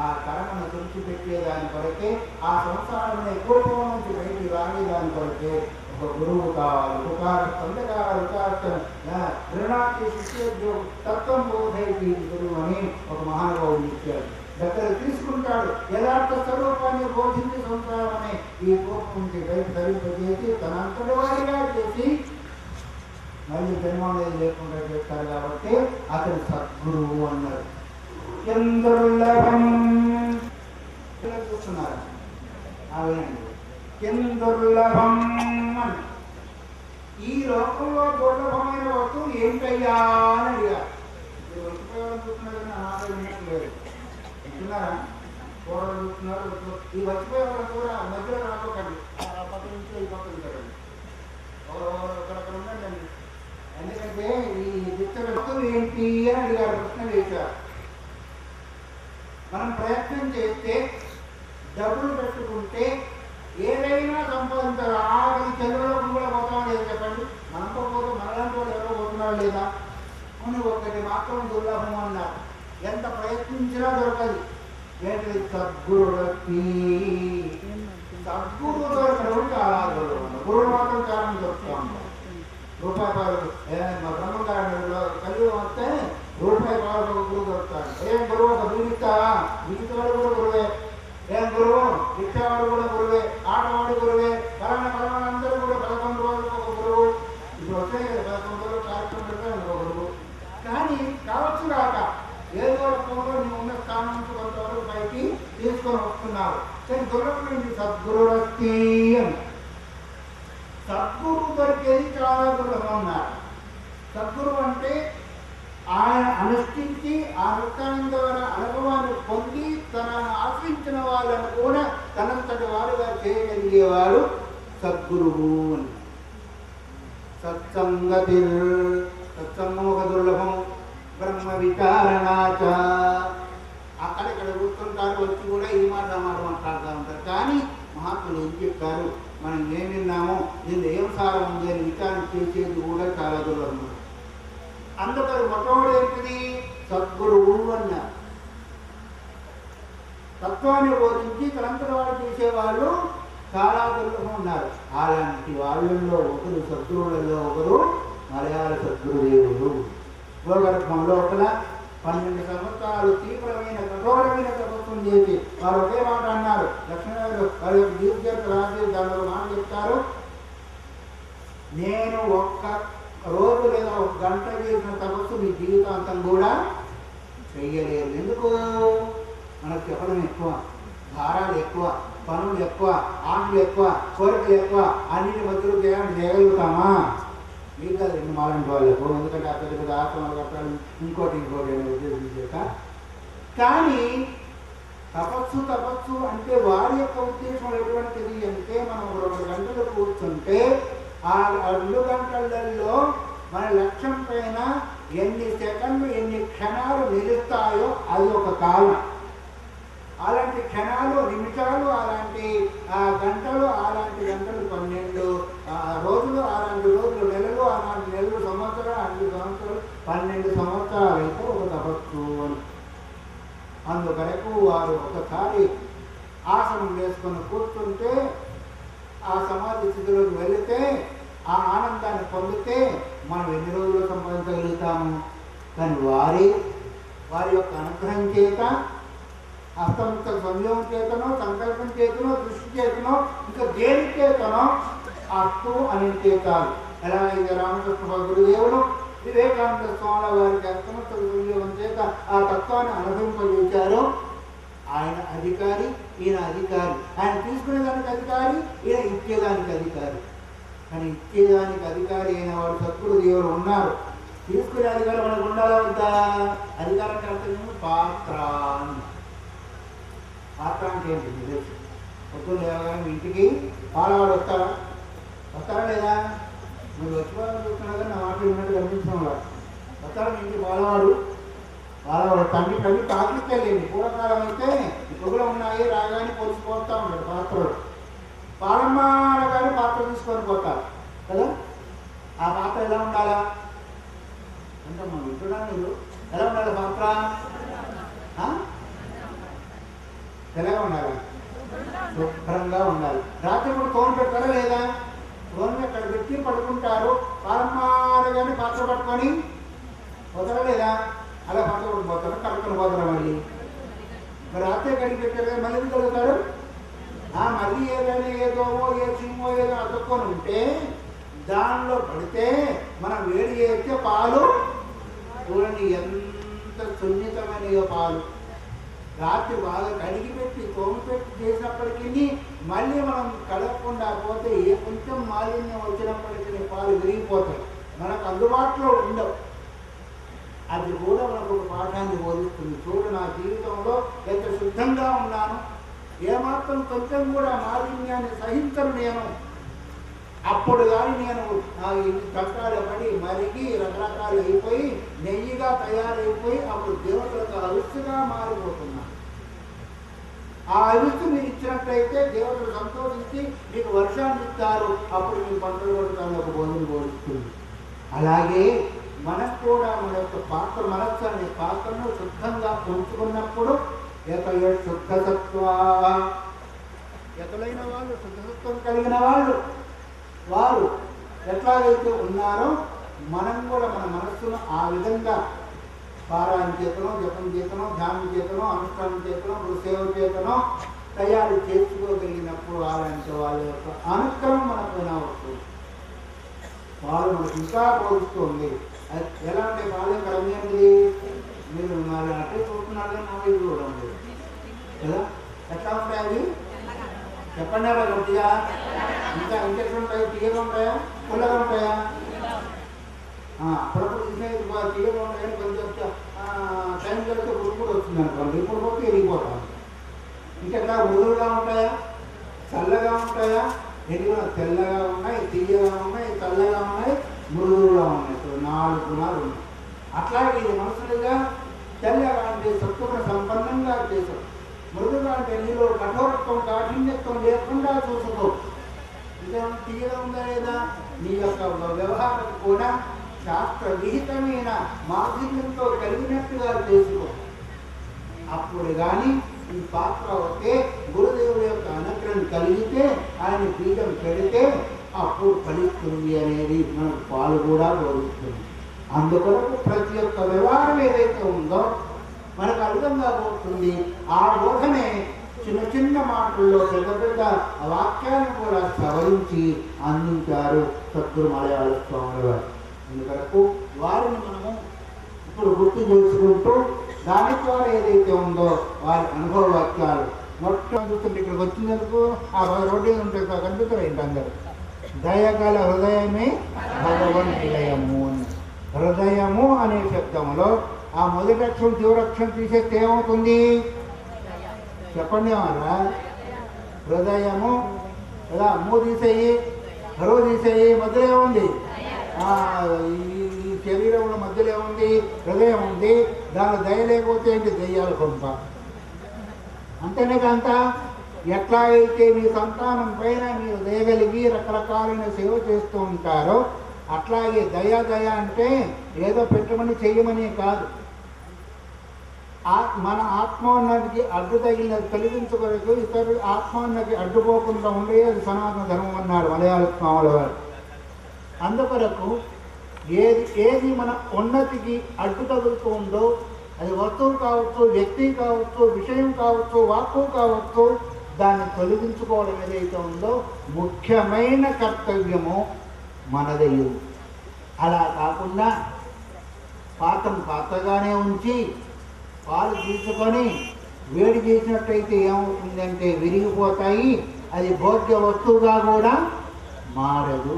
ఆ కర్మను తుడిచిపెట్టేదాని కొరకే, ఆ సంసారమైన కోపం నుంచి బయటికి రాగేదాని కొరకే ఒక గురువు కావాలి. రుణాకి శిష్యోద్యోగం తత్వం బోధైకి గురువు అని ఒక మహానుభావుడు ఇచ్చాడు. దగ్గర తీసుకుంటాడు, యథార్థ స్వరూపాన్ని బోధించి సంసారం అనే ఈ కోపం నుంచి బయట ధరింపజేసి తన అంతటి వారిగా చేసి మళ్ళీ జన్మనేది లేకుండా చేస్తారు. కాబట్టి అతడు సద్గురువు అన్నారు. దుర్లభం చూస్తున్నారు దుర్లభం అని. ఈ లోకంలో దుర్లభమైన వస్తువు ఏంటయ్యా అని అడిగారు. మీరు వచ్చిపోయాలని చూస్తున్నారు కానీ ఆ మాట వినట్లేదు. వింటున్నారా? కూరలు చూస్తున్నారు. ఈ వచ్చిపోయే వాళ్ళ కూడా మధ్యలో రాకపోకండి, ఆ పక్క నుంచి ఈ పక్క ఉంటారండి. ఒకరొకరు ఉండండి. ఎందుకంటే ఈ వస్తువు ఏంటి అని అడిగారు, ప్రశ్న వేశారు. మనం ప్రయత్నం చేస్తే డబ్బులు పెట్టుకుంటే ఏదైనా సంపాదించాలి. ఆఖరి చంద్రులో కూడా పోతామని లేదు చెప్పండి. మనతో పోతే మనలాంటి వాళ్ళు ఎవరో పోతున్నారు లేదా అని ఒక్కటి మాత్రం దుర్లభం అన్నారు. ఎంత ప్రయత్నించినా దొరకదు. ఏంటి? సద్గురులకి. సద్గురువు దొరకడం చాలా దుర్లభం. గురువు మాత్రం చాలా దొరుకుతూ ఉంటారు. రూపాయలు మా బ్రహ్మగారిలో కలిగి వస్తే రూపాయి పాలు గురువు దొరుకుతాడు. ఏం గురువు? ఒక బీగిస్తావా? బీగితవాడు కూడా గురువే. ఏం గురువు? ఇచ్చేవాడు కూడా గురువే. ఆటవాడు గురువే. పలానా అందరూ కూడా 11 రోజులకు ఒక గురువు. ఇప్పుడు వస్తే 11 రోజులు కార్యక్రమం పెడితే ఒక గురువు. కానీ కావచ్చు కాక ఏదో రకంలో నీ ఉన్న స్థానం నుంచి కొంతవరకు పైకి తీసుకొని వస్తున్నావు. కానీ దొరకలేదు సద్గురులకి అని. సద్గురువు దొరికేది చాలా దుర్లభం అన్నారు. సద్గురువు అంటే ఆయన అనుష్ఠించి ఆ అనుష్ఠానం ద్వారా అనుభవాన్ని పొంది తనను ఆశ్రయించిన వాళ్ళను కూడా తనంతటి వారుగా చేయగలిగేవాడు సద్గురువు అని. సత్సంగతి సత్సంగం ఒక దుర్లభం. బ్రహ్మ విచారణాచ. అక్కడక్కడ కూర్చుంటారు, వచ్చి కూడా ఈ మాట మాట్లాడుతూ ఉంటారు. కానీ మహాత్ములు ఏం చెప్తారు, మనం ఏం విన్నామో దీన్ని ఏం సారం ఉంది అని విచారణ చేసేది కూడా చాలా దుర్లభం. అందుకని మొట్టమొదటి ఏంటిది? సద్గురువు అన్నారు. తత్వాన్ని బోధించి తనంతటి వాడు చేసేవాళ్ళు చాలా దుర్లభం ఉన్నారు. అలాంటి వాళ్ళల్లో ఒకరు, సద్గురువులలో ఒకరు మలయాళ సద్గురుదేవుడు. గోగర్భంలో ఒకలా 12 సంవత్సరాలు తీవ్రమైన కఠోరమైన తపస్సును చేసి వారు ఒకే మాట అన్నారు. లక్ష్మణుడు వారి యొక్క దీర్ఘ రాజు దానిలో మాట చెప్తారు, నేను ఒక్క రోజు లేదా ఒక గంట చేసిన తపస్సు మీ జీవితాంతం కూడా చెయ్యలేరు. ఎందుకు? మనకు చెప్పడం ఎక్కువ, భారాలు ఎక్కువ, పనులు ఎక్కువ, ఆటలు ఎక్కువ, కోరికలు ఎక్కువ. అన్నింటి మధ్యలో చేయగలుగుతామా? మీకు కాదు, 2 మాలంటి వాళ్ళకు. ఎందుకంటే ఆ పెద్ద పెద్ద ఆశ్రమాలు కట్టాలి, ఇంకోటి అనే ఉద్దేశం చేత. కానీ తపస్సు అంటే వారి యొక్క ఉద్దేశం ఎటువంటిది అంటే, మనం 2 గంటలు కూర్చుంటే ఆ 2 గంటలలో మన లక్ష్యం పైన ఎన్ని సెకండ్లు ఎన్ని క్షణాలు నిలుస్తాయో అది ఒక కాలం. అలాంటి క్షణాలు, నిమిషాలు, అలాంటి గంటలు, అలాంటి గంటలు 12 రోజులు, అలాంటి రోజులు నెలలు, అలాంటి నెలలు సంవత్సరాలు, అలాంటి సంవత్సరాలు 12 సంవత్సరాలు అయితే ఒక తపస్సు అని. అందువరకు వారు ఒకసారి ఆసనం వేసుకొని కూర్చుంటే ఆ సమాధి స్థితిలోకి వెళితే ఆ ఆనందాన్ని పొందితే మనం ఎన్ని రోజులు సంపాదించగలుగుతాము. కానీ వారి యొక్క అనుగ్రహం చేత, హస్తముక్త సంయోగం చేతనో, సంకల్పం చేతనో, దృష్టి చేతనో, ఇంకా దేని చేతనో అస్తు అని చేతారు. ఎలాగైతే రామకృష్ణ గురుదేవుడు వివేకానంద స్వామి వారికి హస్తముక్త సంయోగం చేత ఆ తత్వాన్ని అనుభవింపజేశారో, ఆయన అధికారి, ఈయన అధికారి. ఆయన తీసుకునేదానికి అధికారి, ఈయన ఇచ్చేదానికి అధికారి. కానీ ఇచ్చేదానికి అధికారి అయిన వాడు సద్గురు దేవుడు ఉన్నారు. తీసుకునే అధికారం మనకు ఉండాలా వద్దా? అధికారం కర్తవ్యం పాత్ర. పాత్ర అంటే ఏంటి? తెలుసు. పొద్దున్న లేవగానే ఇంటికి పాలవాడు వస్తారా లేదా? మీరు వచ్చిపోవాలని చూస్తున్నా కానీ నా మాట విన్నట్టు కనిపించడం వాడు వస్తారా? ఇంటికి పాలవాడు తండ్రి తాకిస్తలేండి. పూర్వకాలం అయితే ఇప్పుడు కూడా ఉన్నాయి, రాగానే పొలిసిపోతూ ఉంటాడు పాత్రలు. పాలమ్మ కానీ పాత్ర తీసుకొని పోతారు కదా. ఆ పాత్ర ఎలా ఉండాలా అంటే మనం వింటున్నా, మీరు ఎలా ఉండాలి పాత్ర? తెల్లగా ఉండాలి, శుభ్రంగా ఉండాలి. రాత్రి కూడా తోను పెడతారా లేదా? తోను అక్కడ పెట్టి పడుకుంటారు. పాలమారగానే పాత్ర పట్టుకొని పోతారా లేదా? అలా పాత్ర పట్టుకుపోతారు, కడుక్కొని పోతారా మళ్ళీ. మరి రాత్రి కడిగి పెట్టారు కదా, మళ్ళీ కలుగుతారు. మళ్ళీ ఏదైనా ఏదోమో ఏ సినిమో ఏదో అతుక్కొని ఉంటే దానిలో పడితే మనం వేడి చేస్తే పాలు చూడండి ఎంత సున్నితమైన పాలు. రాత్రి బాగా కడిగి పెట్టి తోము పెట్టి చేసినప్పటికీ మళ్ళీ మనం కడగకుండా పోతే ఏ కొంచెం మాలిన్యం వచ్చినప్పటికీ పాలు విరిగిపోతాయి, మనకు అందుబాటులో ఉండవు. అది కూడా మనకు ఒక పాఠాన్ని బోధిస్తుంది. చూడు, నా జీవితంలో ఎంత శుద్ధంగా ఉన్నాను, ఏమాత్రం కొంచెం కూడా మాలిన్యాన్ని సహించను నేను. అప్పుడు కానీ నేను కష్టాలు పడి మరిగి రకరకాలు అయిపోయి నెయ్యిగా తయారైపోయి అప్పుడు దేవతలకు అవిస్సుగా మారిపోతున్నాను. ఆ అవిస్సు మీరు ఇచ్చినట్లయితే దేవతలు సంతోషించి మీకు వర్షాన్ని ఇస్తారు, అప్పుడు మీ పంటలు కొడుతాను ఒక భోజనం పోలుస్తుంది. అలాగే మనకు కూడా మన యొక్క పాత్ర మనస్సు అనే పాత్రను శుద్ధంగా ఉంచుకున్నప్పుడు శుద్ధసత్వ ఎతలైన వాళ్ళు, శుద్ధసత్వం కలిగిన వాళ్ళు వారు ఎట్లాగైతే ఉన్నారో మనం కూడా మన మనస్సును ఆ విధంగా పారాయణ చేతనో, జపం చేతనో, ధ్యానం చేతనో, అనుష్ఠానం చేతనో, సేవ చేతనో తయారు చేసుకోగలిగినప్పుడు అలాంటి వాళ్ళ యొక్క అనుగ్రహం మనపైన వస్తుంది. వాళ్ళు మనకు ఇంకా బోధిస్తుంది. ఎలా అంటే బాల్యం కలమేంటి, మీరు అంటే చూస్తున్నారు నా వైపు కూడా ఉంది కదా. ఎట్లా ఉంటాయి అవి చెప్పండి అలా గట్టిగా. ఇంకా ఇంకెట్లు ఉంటాయి? తీయగా ఉంటాయా, పుల్లగా ఉంటాయా? అప్పుడప్పుడు తీసేది తీయగా ఉంటాయని కొంచెం టైం కలిస్తే పురుగు కూడా వచ్చింది అనుకోండి, ఇప్పుడు పోతే ఎరిగిపోతాం. ఇంకెట్లా మృదువుగా ఉంటాయా, చల్లగా ఉంటాయా? ఎన్ని తెల్లగా ఉన్నాయి, తీయగా ఉన్నాయి, చల్లగా ఉన్నాయి, మృదువుగా ఉన్నాయి. 4 గుణాలు ఉన్నాయి. అట్లాగే ఇది మనుషులుగా తెల్లగా అంటే సత్తుగా సంపన్నంగా చేశారు. మృదుగా అంటే నీలో కఠోరత్వం, కాఠిన్యత్వం లేకుండా చూసుకో. ఇదేమన్నా తీయగా ఉందా లేదా? నీ యొక్క వ్యవహారం కూడా శాస్త్ర విహితమైన మాధుర్యంతో కలిగినట్టుగా చేసుకో. అప్పుడు కానీ ఈ పాత్ర అయితే గురుదేవుడి యొక్క అనుగ్రహం కలిగితే, ఆయన బీజం పెడితే అప్పుడు ఫలిస్తుంది అనేది మనకు పాలు కూడా బోధిస్తుంది. అందుకొరకు ప్రతి ఒక్క వ్యవహారం ఏదైతే ఉందో మనకు అర్థం కాబోతుంది. ఆ బోధనే చిన్న చిన్న మాటల్లో పెద్ద పెద్ద వాక్యాన్ని కూడా సవరించి అందించారు సద్గురు మలయాళ స్వామి వారు. అందుకొరకు వారిని మనము ఇప్పుడు గుర్తు చేసుకుంటూ దాని ద్వారా ఏదైతే ఉందో వారి అనుభవ వాక్యాలు మొట్టమొదటి ఇక్కడికి వచ్చినందుకు ఆ రోడ్డు ఉంటాయి కనిపిస్తారు ఏంటి అందరూ. దయగల హృదయమే భగవన్ నిలయము అని. హృదయము అనే శబ్దంలో ఆ మొదటి అక్షరం చివరక్షరం తీసేస్తే ఏమవుతుంది చెప్పండి. వాళ్ళ హృదయము కదా, మూ తీసేయి, హరో తీసేయి, మధ్యలో ఏముంది? ఈ శరీరంలో మధ్యలో ఏముంది? హృదయం ఉంది. దాని దయ లేకపోతే ఏంటి? దెయ్యాల కొంప. అంతేనే కాంత. ఎట్లా అయితే మీ సంతానం పైన మీరు దయగలిగి రకరకాలైన సేవ చేస్తూ ఉంటారో అట్లాగే దయ అంటే ఏదో పెట్టమని చేయమని కాదు. మన ఆత్మోన్నతికి అడ్డు తగిలినది కలిగించుకోలేదు, ఇతరులు ఆత్మోన్నతికి అడ్డుపోకుండా ఉండే అది సనాతన ధర్మం అన్నారు మలయాళ స్వాముల వారు. అందుకొరకు ఏది మన ఉన్నతికి అడ్డు తగులుతూ ఉందో, అది వస్తువు కావచ్చు, వ్యక్తి కావచ్చు, విషయం కావచ్చు, వాక్కు కావచ్చు, దాన్ని తొలగించుకోవడం ఏదైతే ఉందో ముఖ్యమైన కర్తవ్యము మనదయ్యు. అలా కాకుండా పాత్రగానే ఉంచి పాలు తీసుకొని వేడి చేసినట్టయితే ఏమవుతుందంటే విరిగిపోతాయి, అది భోగ్య వస్తువుగా కూడా మారదు.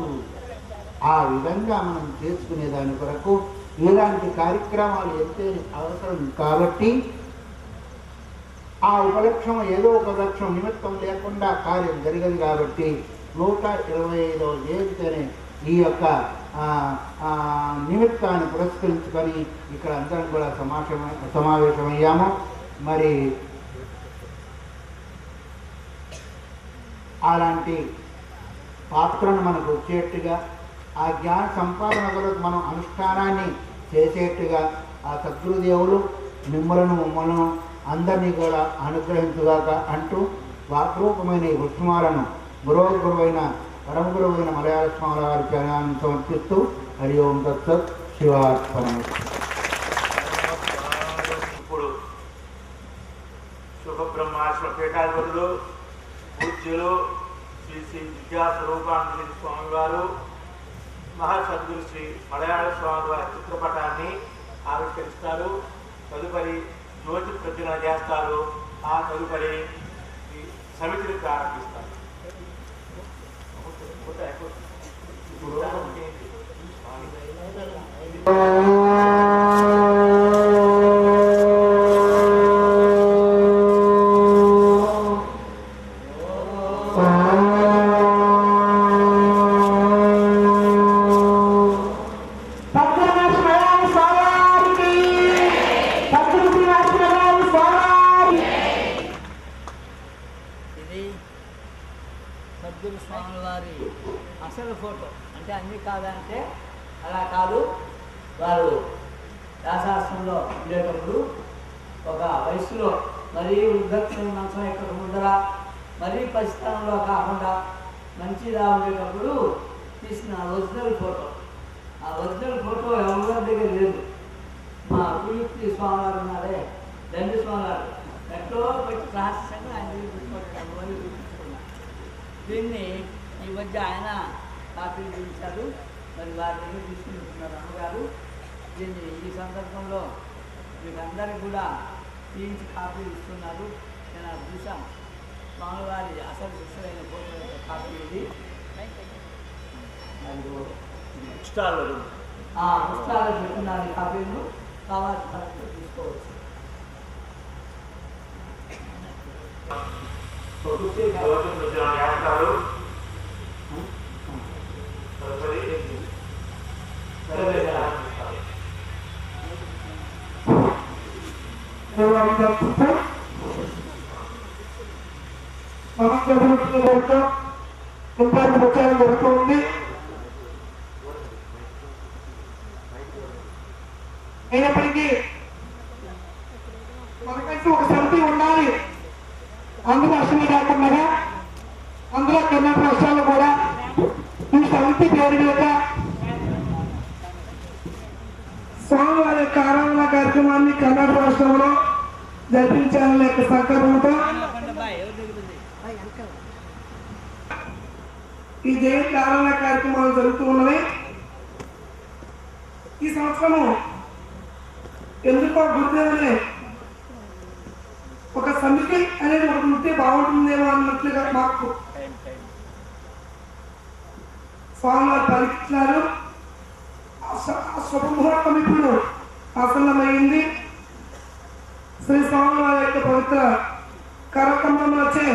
ఆ విధంగా మనం చేసుకునే దాని కొరకు ఇలాంటి కార్యక్రమాలు ఎంతో అవసరం. కాబట్టి ఆ ఉపలక్ష్యం ఏదో ఒక లక్ష్యం నిమిత్తం లేకుండా కార్యం జరగదు. కాబట్టి 125వ జయంతిని ఈ యొక్క నిమిత్తాన్ని పురస్కరించుకొని ఇక్కడ అందరం కూడా సమావేశమయ్యాము. మరి అలాంటి పాత్రను మనకు వచ్చేట్టుగా, ఆ జ్ఞాన సంపాదన కొరకు మనం అనుష్ఠానాన్ని చేసేట్టుగా ఆ సద్గురుదేవులు మిమ్మలను మమ్మలను అందరినీ కూడా అనుగ్రహించుగాక అంటూ వాక్రూపమైన ఈ వృక్షమాలను గురువైన పరమ గురువైన మలయాళ స్వామి వారి చరణాన్ని సమర్పిస్తూ హరి ఓం తత్సత్ శివార్పణం. ఇప్పుడు శుభబ్రహ్మాశ్రమ పీఠాధిపతులు పూజ్యులు శ్రీ శ్రీ విద్యాస్వరూపానంద స్వామి వారు మహాసద్గురు శ్రీ మలయాళ స్వామి వారి చిత్రపటాన్ని ఆవిష్కరిస్తారు. తదుపరి జ్యోతి ప్రజ్వలన చేస్తారు. ఆ తదుపరి సమితిని ప్రారంభిస్తారు. సద్గురు స్వామి వారి అసలు ఫోటో అంటే అన్నీ కాదంటే అలా కాదు. వారు వ్యాసాశ్రమంలో ఉండేటప్పుడు ఒక వయసులో మరీ వృద్ధత్వం మంచం ఎక్కడ ముందర మరీ పరిస్థితుల్లో కాకుండా మంచిగా ఉండేటప్పుడు తీసిన ఒరిజినల్ ఫోటో. ఆ ఒరిజినల్ ఫోటో ఎవరి దగ్గర లేదు. మా కుయుక్తి స్వామివారు ఉన్నారే, దండి స్వామివారు ఎక్కడో పెట్టి రహస్యంగా ఆయన చూపించుకున్నారు. దీన్ని ఈ మధ్య ఆయన కాపీలు చూపించారు. మరి వారి దగ్గర తీసుకుంటున్నారు అమ్మగారు. దీన్ని ఈ సందర్భంలో వీళ్ళందరికీ కూడా తీయించి కాపీలు ఇస్తున్నారు. నేను అది చూసాను. స్వామివారి అసలు శిష్యులైన ఫోటో యొక్క కాపీ ఇది. పుస్తకాలు పెట్టున్నారు. కాపీలు కావాల్సిన తీసుకోవచ్చు. ప్రచారం జరుగుతుంది. అయినప్పటికీ మనకంటూ ఒక సమితి ఉండాలి. ఆంధ్ర రాష్ట్రమే కాకుండా అందులో కర్ణాటక రాష్ట్రాలు కూడా ఈ సమితి పేరు మీద స్వామివారి యొక్క ఆరాధన కార్యక్రమాన్ని కర్ణాటక రాష్ట్రంలో జరిపించాలనే యొక్క సంకల్పంతో ఈ జయంతి ఆరాధన కార్యక్రమాలు జరుగుతూ ఉన్నవి. ఈ సంవత్సరము ఎందుకో గుర్తునే ఒక సమితి అనేది ఒకటి ఉంటే బాగుంటుందేమో అన్నట్లుగా మాకు స్వామివారు పలికించినారు. శుభముహూర్తం ఇప్పుడు ఆసన్నమైంది. శ్రీ స్వామివారి యొక్క పవిత్ర కార్యక్రమంలో వచ్చే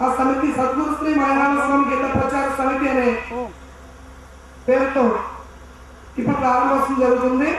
ఆ సమితి సద్గురు శ్రీ మలయాళ స్వామి గీత ప్రచార సమితి అనే పేరుతో ఇప్పుడు ప్రారంభోత్సవం జరుగుతుంది.